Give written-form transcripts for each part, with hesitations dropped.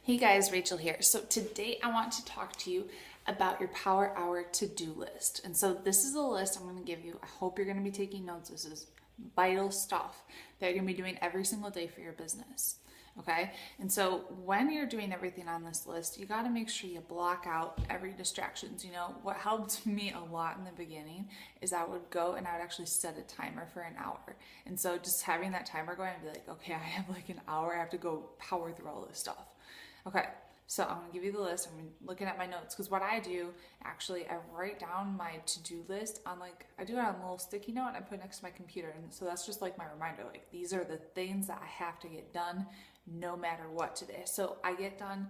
Hey guys, Rachel here. So today I want to talk to you about your Power Hour to-do list. And so this is a list I'm going to give you. I hope you're going to be taking notes. This is vital stuff that you're going to be doing every single day for your business. Okay? And so when you're doing everything on this list, you got to make sure you block out every distractions. You know, what helped me a lot in the beginning is I would go and I would actually set a timer for an hour. And so just having that timer going, I'd be like, okay, I have like an hour. I have to go power through all this stuff. Okay, so I'm gonna give you the list. I'm looking at my notes because what I do, actually, I write down my to-do list on I do it on a little sticky note and I put it next to my computer. And so that's just like my reminder. Like these are the things that I have to get done no matter what today. So I get done,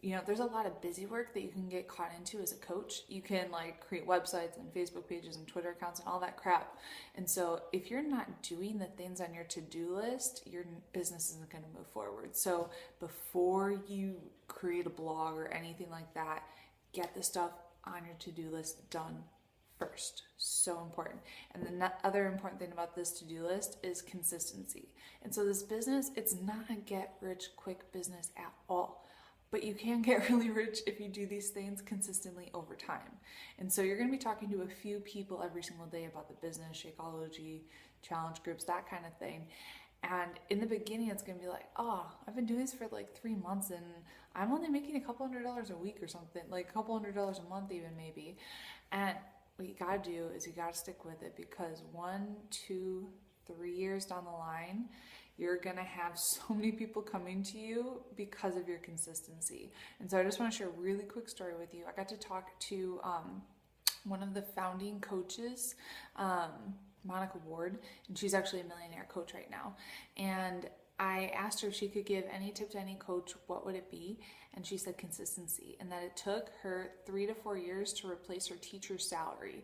there's a lot of busy work that you can get caught into as a coach. You can create websites and Facebook pages and Twitter accounts and all that crap. And so if you're not doing the things on your to-do list, your business isn't going to move forward. So before you create a blog or anything like that, get the stuff on your to-do list done first. So important. And the other important thing about this to-do list is consistency. And so this business, it's not a get rich quick business at all. But you can get really rich if you do these things consistently over time. And so you're going to be talking to a few people every single day about the business, Shakeology, challenge groups, that kind of thing. And in the beginning, it's going to be like, oh, I've been doing this for 3 months and I'm only making a couple $100s a week or something, like a couple $100s a month even maybe. And what you got to do is you got to stick with it because 1, 2, 3 years down the line, you're going to have so many people coming to you because of your consistency. And so I just want to share a really quick story with you. I got to talk to one of the founding coaches, Monica Ward, and she's actually a millionaire coach right now. And I asked her if she could give any tip to any coach, what would it be? And she said consistency, and that it took her 3 to 4 years to replace her teacher's salary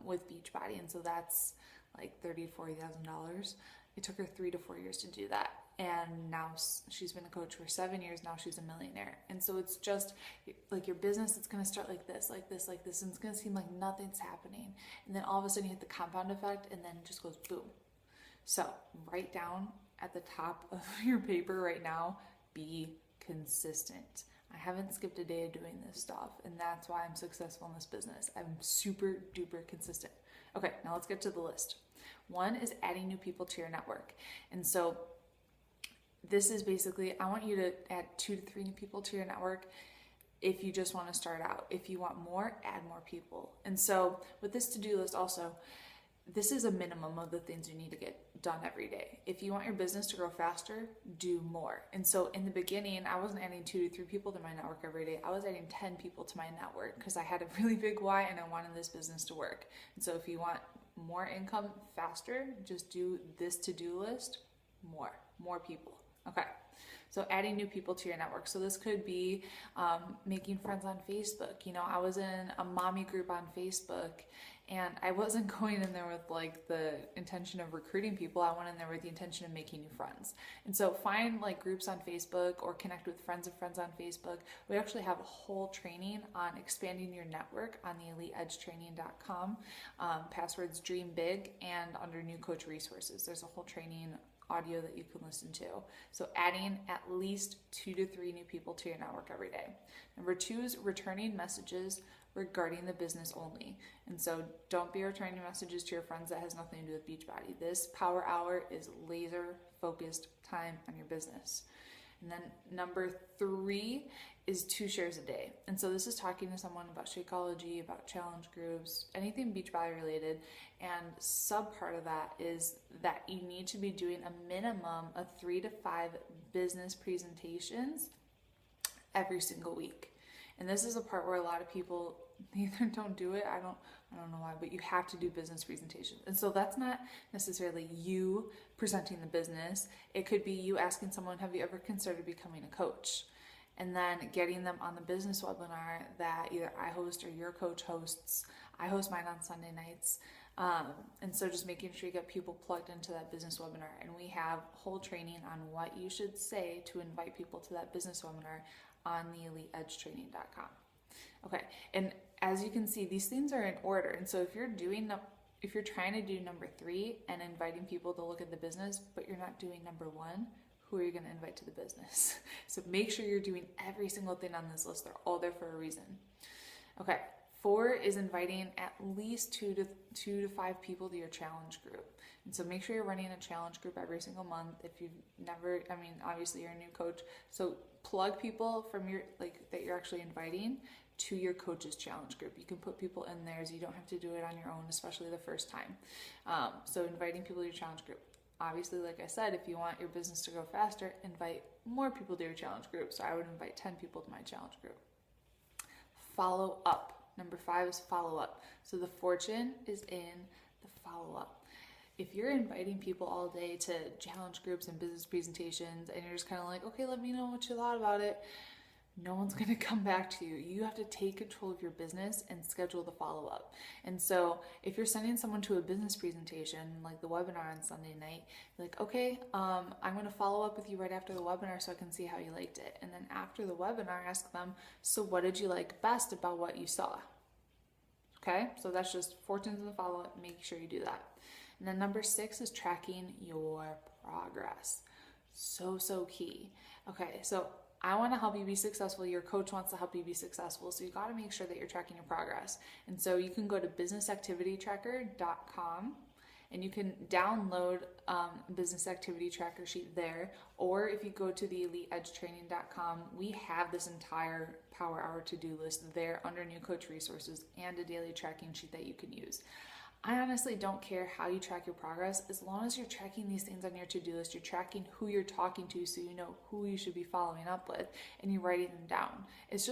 with Beachbody. And so that's like $30,000 to $40,000. It took her 3 to 4 years to do that. And now she's been a coach for 7 years. Now she's a millionaire. And so it's just like your business, it's going to start like this, like this, like this. And it's going to seem like nothing's happening. And then all of a sudden you hit the compound effect and then it just goes boom. So write down at the top of your paper right now, be consistent. I haven't skipped a day of doing this stuff. And that's why I'm successful in this business. I'm super duper consistent. Okay, now let's get to the list. One is adding new people to your network. And so this is basically, I want you to add 2 to 3 new people to your network if you just want to start out. If you want more, add more people. And so with this to-do list also, this is a minimum of the things you need to get done every day. If you want your business to grow faster, do more. And so in the beginning, I wasn't adding 2 to 3 people to my network every day. I was adding 10 people to my network because I had a really big why and I wanted this business to work. And so if you want more income faster, just do this to-do list, more people. Okay. So adding new people to your network. So this could be making friends on Facebook. I was in a mommy group on Facebook and I wasn't going in there with the intention of recruiting people. I went in there with the intention of making new friends. And so find groups on Facebook or connect with friends of friends on Facebook. We actually have a whole training on expanding your network on the eliteedgetraining.com. Passwords dream big, and under new coach resources, there's a whole training audio that you can listen to. So adding at least 2 to 3 new people to your network every day. Number 2 is returning messages regarding the business only. And so don't be returning messages to your friends that has nothing to do with Beachbody. This power hour is laser focused time on your business. And then number 3 is 2 shares a day. And so this is talking to someone about Shakeology, about challenge groups, anything Beachbody related. And sub part of that is that you need to be doing a minimum of 3 to 5 business presentations every single week. And this is a part where a lot of people either don't do it. I don't know why, but you have to do business presentations. And so that's not necessarily you presenting the business. It could be you asking someone, have you ever considered becoming a coach? And then getting them on the business webinar that either I host or your coach hosts. I host mine on Sunday nights. And so just making sure you get people plugged into that business webinar. And we have whole training on what you should say to invite people to that business webinar on the eliteedgetraining.com. Okay, and as you can see, these things are in order. And so if you're trying to do number 3 and inviting people to look at the business, but you're not doing number 1, who are you going to invite to the business? So make sure you're doing every single thing on this list. They're all there for a reason. Okay. 4 is inviting at least 2 to 5 people to your challenge group. And so make sure you're running a challenge group every single month. If you've never, obviously you're a new coach, so plug people from your, that you're actually inviting to your coach's challenge group. You can put people in there so you don't have to do it on your own, especially the first time. So inviting people to your challenge group. Obviously, like I said, if you want your business to go faster, invite more people to your challenge group. So I would invite 10 people to my challenge group. Follow up. Number 5 is follow up. So the fortune is in the follow up. If you're inviting people all day to challenge groups and business presentations and you're just kind of like, okay, let me know what you thought about it, no one's going to come back to you. You have to take control of your business and schedule the follow up. And so if you're sending someone to a business presentation, like the webinar on Sunday night, like, okay, I'm going to follow up with you right after the webinar so I can see how you liked it. And then after the webinar, ask them, so what did you like best about what you saw? Okay, so that's just fortunes in the follow up. Make sure you do that. And then number 6 is tracking your progress. So key. Okay, so I want to help you be successful. Your coach wants to help you be successful. So you got to make sure that you're tracking your progress. And so you can go to businessactivitytracker.com and you can download a business activity tracker sheet there. Or if you go to the eliteedgetraining.com, we have this entire Power Hour to-do list there under new coach resources and a daily tracking sheet that you can use. I honestly don't care how you track your progress, as long as you're tracking these things on your to-do list, you're tracking who you're talking to so you know who you should be following up with and you're writing them down. It's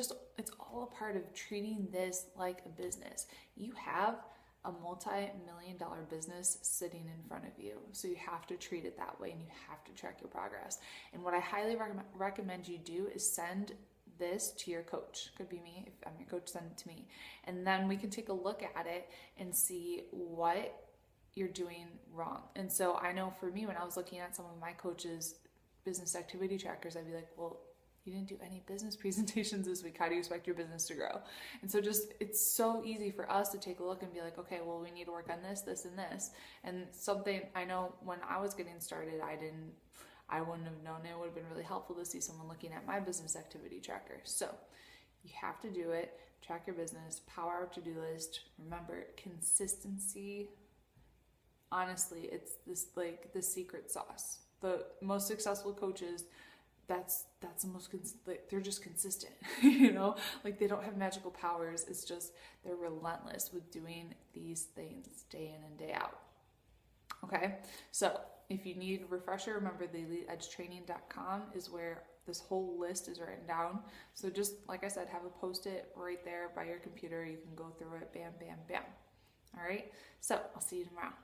all a part of treating this like a business. You have a multi-million-dollar business sitting in front of you, so you have to treat it that way and you have to track your progress. And what I highly recommend you do is send this to your coach. Could be me. If I'm your coach, send it to me. And then we can take a look at it and see what you're doing wrong. And so I know for me, when I was looking at some of my coaches' business activity trackers, I'd be like, well, you didn't do any business presentations this week. How do you expect your business to grow? And so it's so easy for us to take a look and be like, okay, well, we need to work on this, this, and this. And something I know when I was getting started, I wouldn't have known. It would have been really helpful to see someone looking at my business activity tracker. So you have to do it. Track your business, Power Hour to-do list. Remember, consistency. Honestly, it's the secret sauce. The most successful coaches, that's the most, they're just consistent, they don't have magical powers. It's just, they're relentless with doing these things day in and day out. Okay, so if you need a refresher, remember the eliteedgetraining.com is where this whole list is written down. So just like I said, have a post-it right there by your computer. You can go through it, bam, bam, bam. All right, so I'll see you tomorrow.